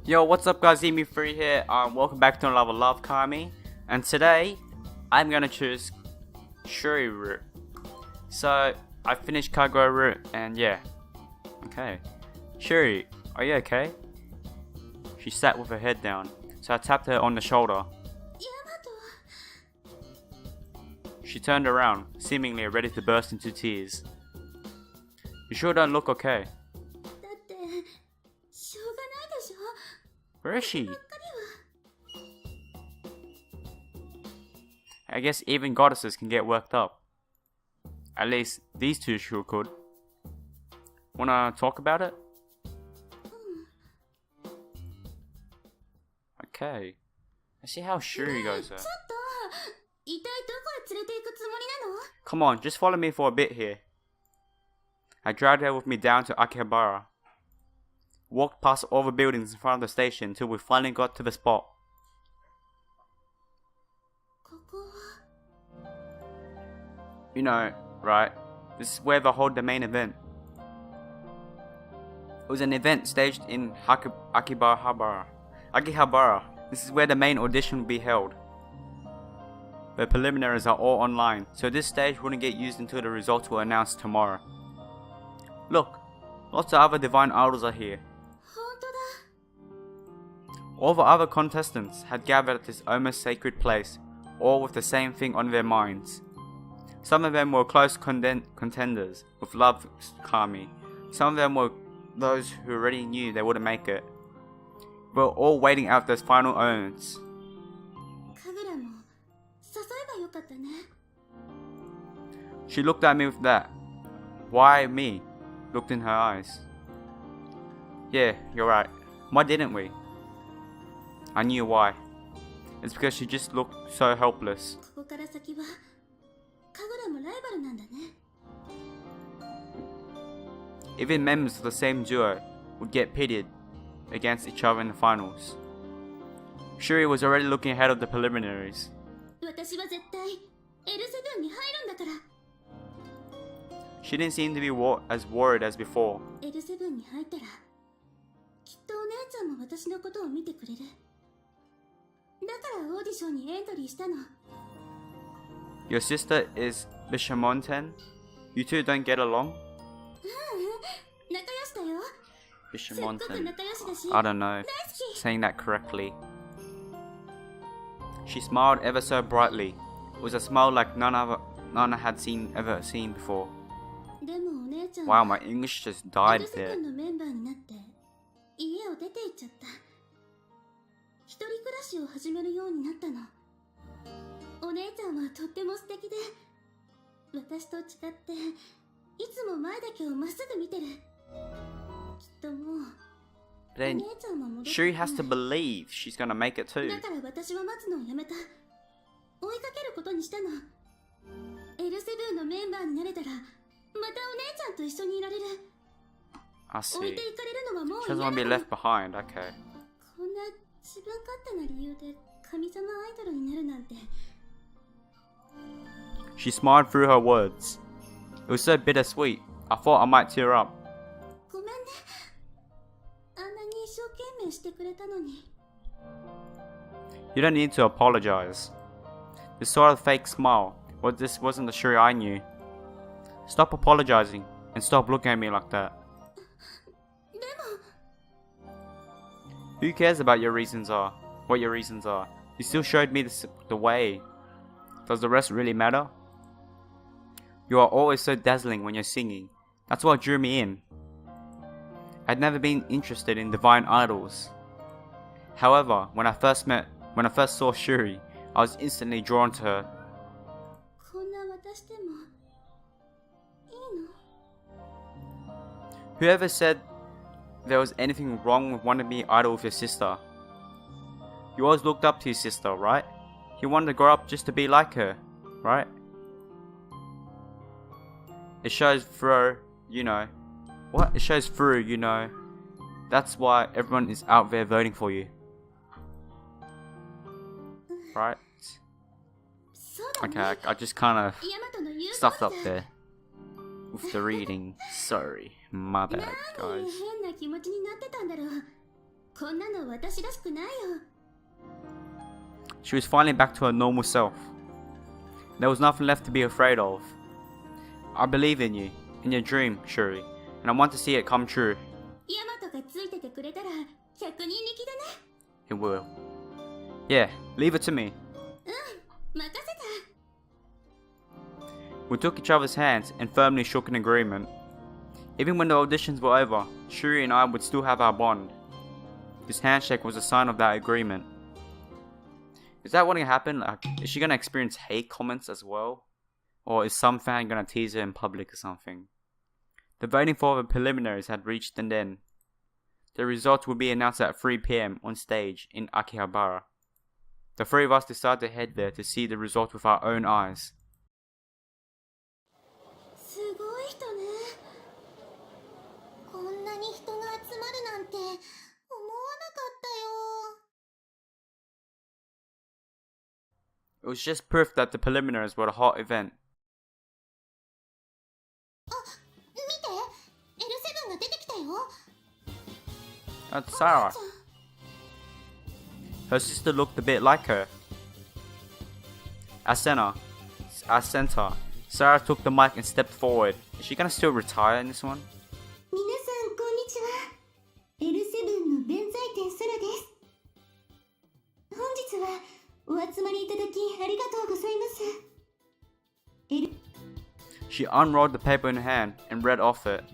Yo, what's up guys, Emu3 here, welcome back to another LoveKami, and today, I'm gonna choose Shuri route. So, I finished Kagura route, and yeah. Okay. Shuri, are you okay? She sat with her head down, so I tapped her on the shoulder. Yamato. She turned around, seemingly ready to burst into tears. You sure don't look okay. Where is she? I guess even goddesses can get worked up. At least these two sure could. Wanna talk about it? Okay. Let's see how Shuri goes there. Come on, just follow me for a bit here. I dragged her with me down to Akihabara. Walked past all the buildings in front of the station until we finally got to the spot. You know, right? This is where they hold the main event. It was an event staged in Akihabara. This is where the main audition will be held. The preliminaries are all online, so this stage wouldn't get used until the results were announced tomorrow. Look, lots of other divine idols are here. All the other contestants had gathered at this almost sacred place, all with the same thing on their minds. Some of them were close contenders with LoveKami. Some of them were those who already knew they wouldn't make it. They were all waiting out those final urns. She looked at me with that "Why me?" looked in her eyes. Yeah, you're right. Why didn't we? I knew why. It's because she just looked so helpless. Even members of the same duo would get pitted against each other in the finals. Shuri was already looking ahead of the preliminaries. She didn't seem to be as worried as before. Your sister is Bishamonten? You two don't get along? Bishamonten. I don't know, saying that correctly. She smiled ever so brightly. It was a smile like none I had ever seen before. Wow, my English just died there. Then Shuri has to believe she's gonna make it too. I see. She doesn't want to be left behind, okay. She smiled through her words. It was so bittersweet, I thought I might tear up. You don't need to apologize. This sort of fake smile, this wasn't the Shuri I knew. Stop apologizing and stop looking at me like that. Who cares about what your reasons are? You still showed me the way. Does the rest really matter? You are always so dazzling when you're singing. That's what drew me in. I'd never been interested in divine idols. However, when I first saw Shuri, I was instantly drawn to her. Whoever said there was anything wrong with wanting to be idol with your sister? You always looked up to your sister, right? You wanted to grow up just to be like her, right? It shows through, you know. What? It shows through, you know. That's why everyone is out there voting for you. Right? Okay, I just kind of stuffed up there with the reading. Sorry, my bad, guys. She was finally back to her normal self. There was nothing left to be afraid of. I believe in you, in your dream, Shuri, and I want to see it come true. It will. Yeah, leave it to me. We took each other's hands and firmly shook in agreement. Even when the auditions were over, Shuri and I would still have our bond. This handshake was a sign of that agreement. Is that going to happen? Like, is she going to experience hate comments as well? Or is some fan going to tease her in public or something? The voting for the preliminaries had reached an end. The results would be announced at 3 PM on stage in Akihabara. The three of us decided to head there to see the result with our own eyes. It was just proof that the preliminaries were a hot event. That's Sarah. Her sister looked a bit like her. As center, Sarah took the mic and stepped forward. Is she gonna still retire in this one? She unrolled the paper in her hand and read off it.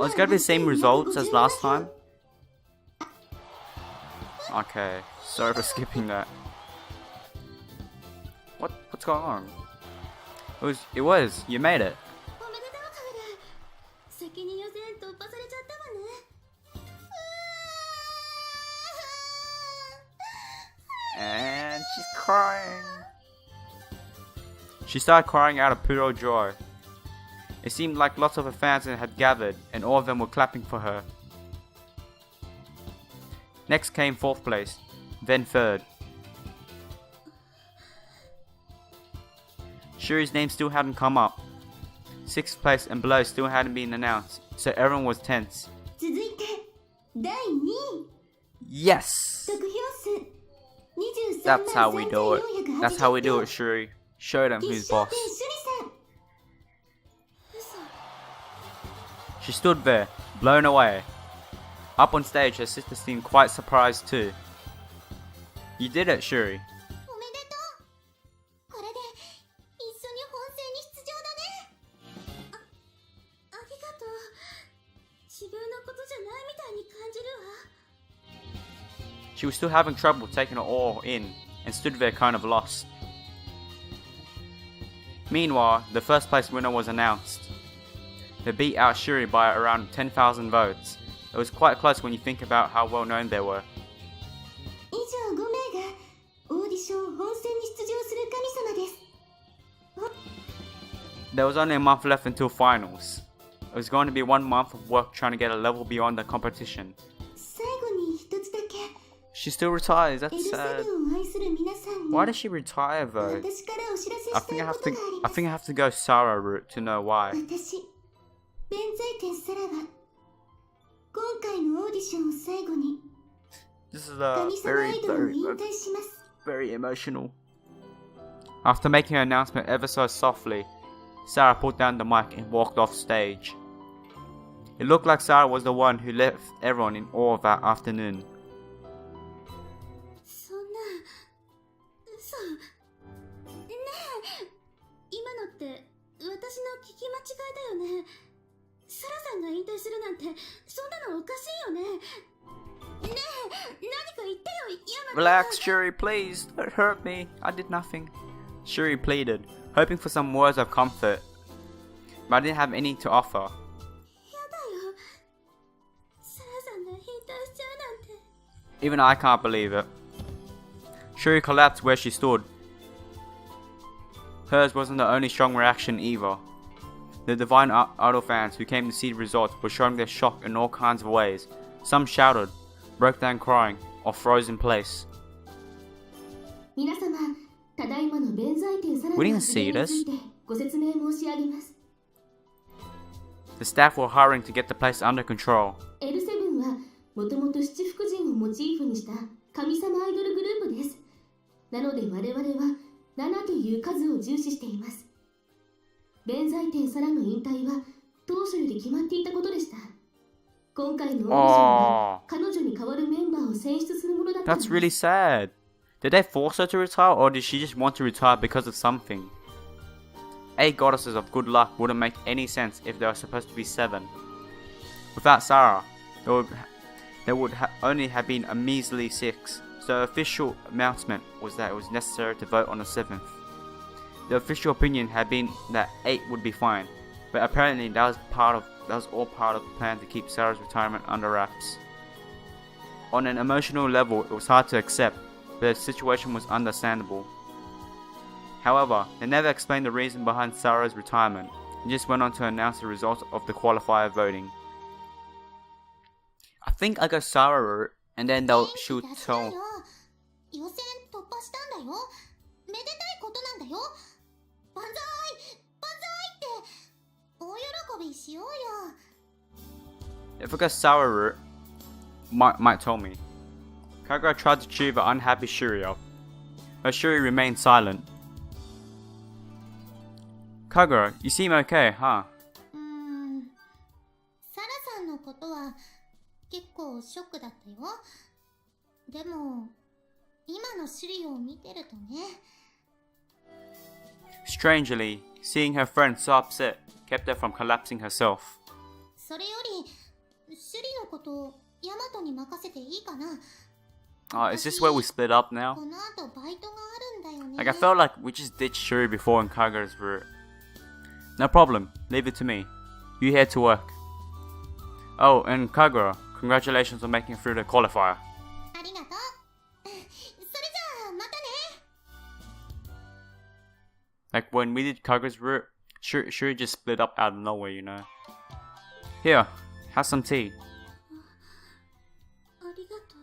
Oh, it's gonna be the same results as last time? Okay, sorry for skipping that. What's going on? It was, you made it. And she's crying. She started crying out of pure joy. It seemed like lots of her fans had gathered and all of them were clapping for her. Next came 4th place, then 3rd. Shuri's name still hadn't come up. 6th place and below still hadn't been announced, so everyone was tense. Yes! That's how we do it. That's how we do it, Shuri. Show them who's boss. She stood there, blown away. Up on stage, her sister seemed quite surprised too. You did it, Shuri. She was still having trouble taking it all in and stood there kind of lost. Meanwhile, the 1st place winner was announced. They beat out Shuri by around 10,000 votes. It was quite close when you think about how well known they were. There was only a month left until finals. It was going to be 1 month of work trying to get a level beyond the competition. She still retires, that's sad. Why does she retire though? I think I have to go Sarah route to know why. This is very emotional. After making her announcement ever so softly, Sarah put down the mic and walked off stage. It looked like Sarah was the one who left everyone in awe that afternoon. Relax, Shuri, please, don't hurt me. I did nothing. Shuri pleaded, hoping for some words of comfort, but I didn't have any to offer. Even I can't believe it. Shuri collapsed where she stood. Hers wasn't the only strong reaction either. The Divine Idol fans who came to see the results were showing their shock in all kinds of ways. Some shouted, broke down crying, or froze in place. We didn't see this. The staff were hurrying to get the place under control. L7 はもともと七福神をモチーフにした神様アイドルグループです。なので我々は7という数を重視しています。弁財天サラの引退は当初より決まっていたことでした。今回のオーディションは彼女に代わるメンバーを選出するものだったんです。That's really sad. Did they force her to retire, or did she just want to retire because of something? 8 goddesses of good luck wouldn't make any sense if there were supposed to be 7. Without Sarah, there would only have been a measly 6. So the official announcement was that it was necessary to vote on the 7th. The official opinion had been that 8 would be fine, but apparently that was all part of the plan to keep Sarah's retirement under wraps. On an emotional level, it was hard to accept, but the situation was understandable. However, they never explained the reason behind Sarah's retirement, and just went on to announce the results of the qualifier voting. I think I got Sarah route, and then she'll tell. If I got Sarah route, might tell me. Kagura tried to cheer the unhappy Shuri up, but Shuri remained silent. Kagura, you seem okay, huh? サラさんのことは結構ショックだったよ。でも今のシュリを見てるとね。Strangely, seeing her friend so upset kept her from collapsing herself. それよりシュリのことヤマトに任せていいかな。Is this where we split up now? この後バイトがあるんだよね。Like I felt like we just ditched Shuri before in Kagura's route. No problem, leave it to me. You head to work. Oh, and Kagura, congratulations on making it through the qualifier. ありがとう。それじゃあまたね。Like when we did Kagura's route, Shuri just split up out of nowhere, you know. Here, have some tea. ありがとう。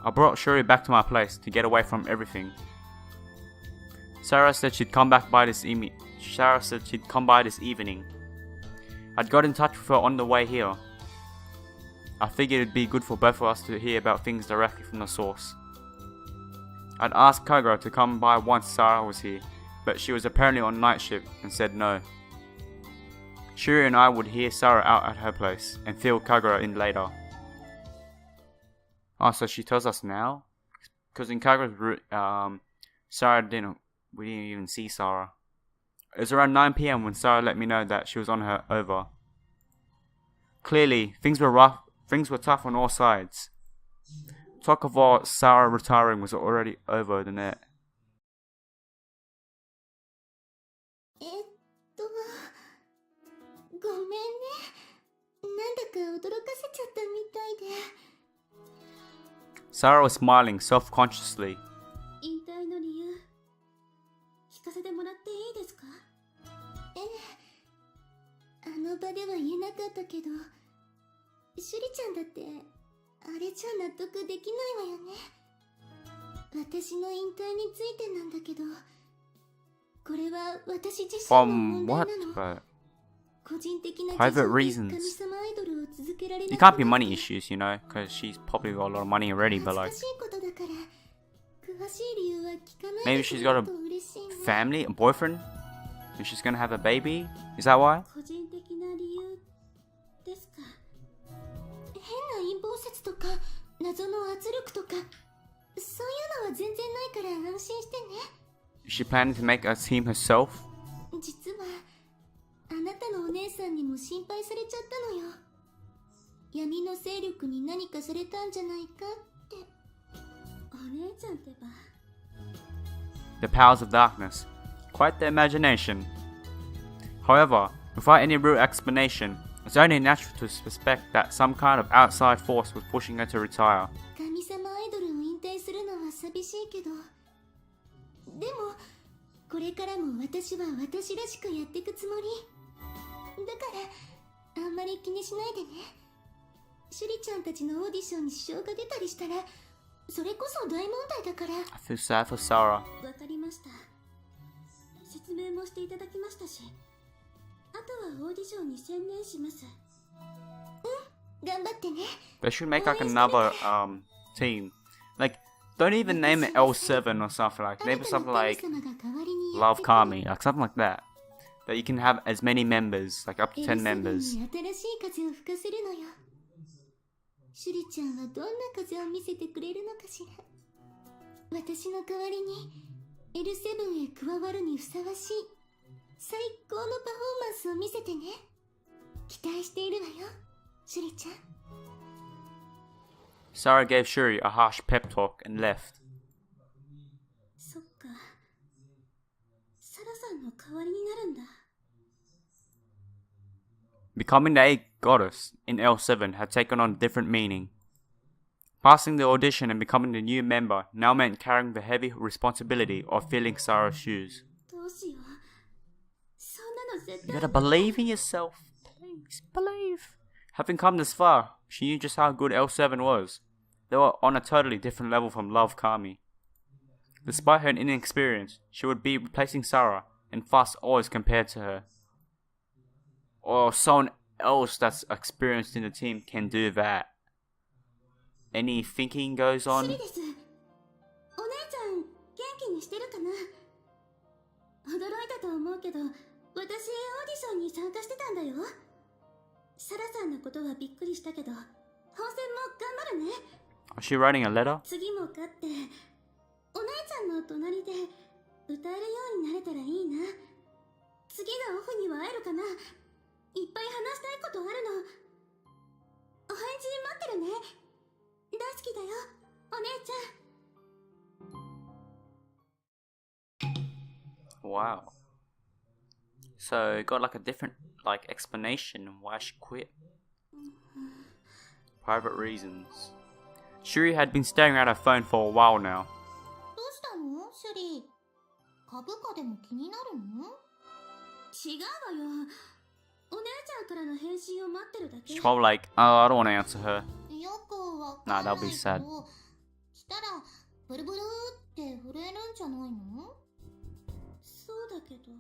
I brought Shuri back to my place to get away from everything. Sarah said she'd come by this evening. I'd got in touch with her on the way here. I figured it'd be good for both of us to hear about things directly from the source. I'd asked Kagura to come by once Sarah was here, but she was apparently on night shift and said no. Shuri and I would hear Sarah out at her place and fill Kagura in later. Oh, so she tells us now? Because in Kagura's route, we didn't even see Sarah. It was around 9 PM when Sarah let me know that she was on her over. Clearly, things were tough on all sides. Talk of all Sarah retiring was already over the net. ごめんね。なんだか驚かせちゃったみたいで。Sarah was smiling self-consciously. 引退の理由、聞かせてもらっていいですか？あの場では言えなかったけど、シュリちゃんだってあれじゃ納得できないわよね。私の引退についてなんだけど、これは私自身の問題なの。個人的な Private reasons. 神様アイドルを続けられな It かった can't be money issues, you know, because she's probably got a lot of money already, but like, 難しいことだから詳しい理由は聞かない maybe で she's く got れ a ると嬉しいね。 family, a boyfriend, and she's gonna have a baby? Is that why? 個人的な理由ですか？変な陰謀説とか謎の圧力とか、そういうのは全然ないから安心してね。 Is she planning to make a team herself? 実はあなたのお姉さんにも心配されちゃったのよ。闇の勢力に何かされたんじゃないかって。お姉ちゃんってば。 The powers of darkness. Quite the imagination. However, without any real explanation, it's only natural to suspect that some kind of outside force was pushing her to retire. 神様アイドルを引退するのは寂しいけど、でもこれからも私は私らしくやっていくつもり。だからあんまり気にしないでね。シュリちゃんたちのオーディションに支障が出たりしたら、それこそ大問題だから。 I feel sad for Sarah. わかりました。説明もしていただきましたし、とはオーディションに専念します。頑張ってね。 They should make like another team. Like, don't even name it L7 or something like. Name it something like LoveKami, like something like that. That you can have as many members, like up to 10 members. 新しい風を吹かせるのよ。シュリちゃんはどんな風を見せてくれるのかしら。私の代わりに L7 へ加わるにふさわしい最高のパフォーマンスを見せてね。期待しているわよ、シュリちゃん。 Sarah gave Shuri a harsh pep talk and left. そっか。サラさんの代わりになるんだ。 Becoming the A goddess in L7 had taken on a different meaning. Passing the audition and becoming the new member now meant carrying the heavy responsibility of filling Sarah's shoes. どうしよう。そんなの絶 You 対。 gotta believe in yourself. Please, believe. Having come this far, she knew just how good L7 was. They were on a totally different level from LoveKami. Despite her inexperience, she would be replacing Sarah, and thus always compared to her. Or someone else that's experienced in the team can do that. Any thinking goes シュ on? リです。お姉ちゃん元気にしてるかな。驚いたと思うけど、私オーディションに参加してたんだよ。サラさんのことはびっくりしたけど、本戦も頑張るね。 Was she writing a letter? 次も勝って、お姉ちゃんの隣で歌えるようになれたらいいな。次のオフには会えるかな。いっぱい話したいことあるの。お返事待ってるね。大好きだよ、お姉ちゃん。 Wow. So got like a different like explanation on why she quit. Private reasons. Shuri had been staring at her phone for a while now. どうしたの、シュリー。株価でも気になるの？違うわよ。お姉ちゃんからの返信を待ってるだけ。 She's probably like, oh, I don't want to answer her. よくわかんないけど。 Nah, that'll be sad. したらブルブルって震えるんじゃないの？そうだけど。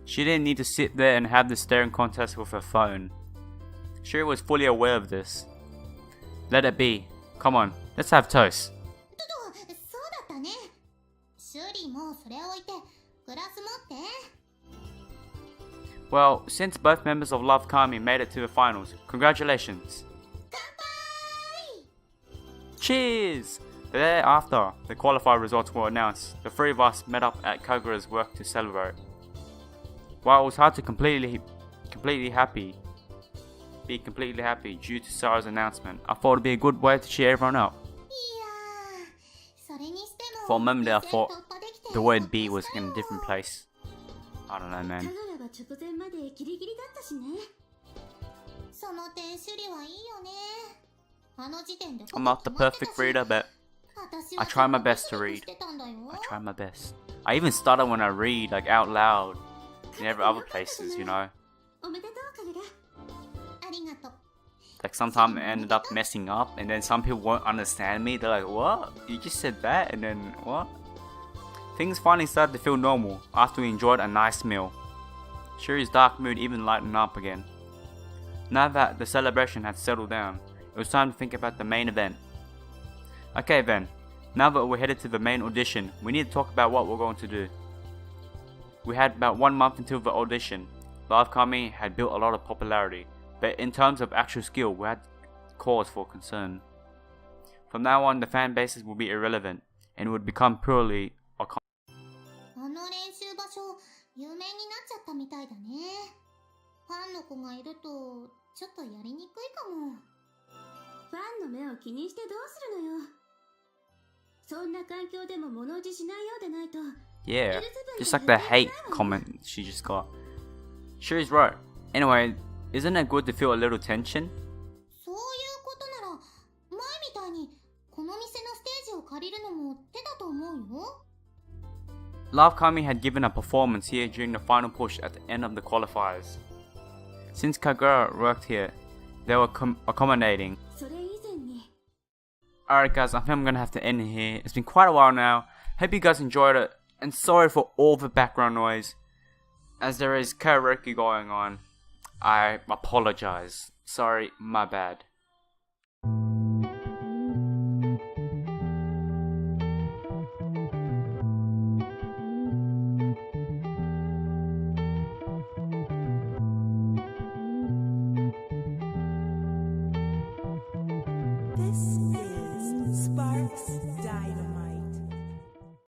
She didn't need to sit there and have this staring contest with her phone. Shuri was fully aware of this. Let it be. Come on, let's have toast. そうだったね。シュリーもそれ置いてグラス持って。 Well, since both members of LoveKami made it to the finals, congratulations. 乾杯！ Cheers! The day after the qualifier results were announced, the three of us met up at Kagura's work to celebrate. While it was hard to be completely happy due to Sarah's announcement, I thought it'd be a good way to cheer everyone up. いやー、それにしても For a moment there, I thought 突破できて the word B was in a different place. I don't know, man. カグラが直前までギリギリだったしね。その点シュリはいいよね。あの時点で I'm not the perfect reader, but I try my best to read. I try my best. I even stutter when I read, like out loud, in every other places, you know. おめでとう、カグラ。ありがとう。 Like sometimes I ended up messing up, and then some people won't understand me. They're like, "What? You just said that?" And then what? Things finally started to feel normal after we enjoyed a nice meal. Shuri's dark mood even lightened up again. Now that the celebration had settled down, it was time to think about the main event. Okay then, now that we're headed to the main audition, we need to talk about what we're going to do. We had about 1 month until the audition. LoveKami had built a lot of popularity, but in terms of actual skill, we had cause for concern. From now on, the fan bases will be irrelevant, and would become purely a あの練習場所、有名になっちゃったみたいだね。ファンの子がいると、ちょっとやりにくいかも。ファンの目を気にしてどうするのよ。そんな環境でも物おじしないようでないと。 Yeah, just like the hate comment she just got. Shuri's right. Anyway, isn't it good to feel a little tension? そういうことなら、前みたいにこの店のステージを借りるのも手だと思うよ。LoveKami had given a performance here during the final push at the end of the qualifiers. Since Kagura worked here, they were accommodating. それ以前に。 Alright guys, I think I'm gonna have to end it here. It's been quite a while now. Hope you guys enjoyed it. And sorry for all the background noise. as there is karaoke going on, I apologize. Sorry, my bad. This is Sparks Dynamite.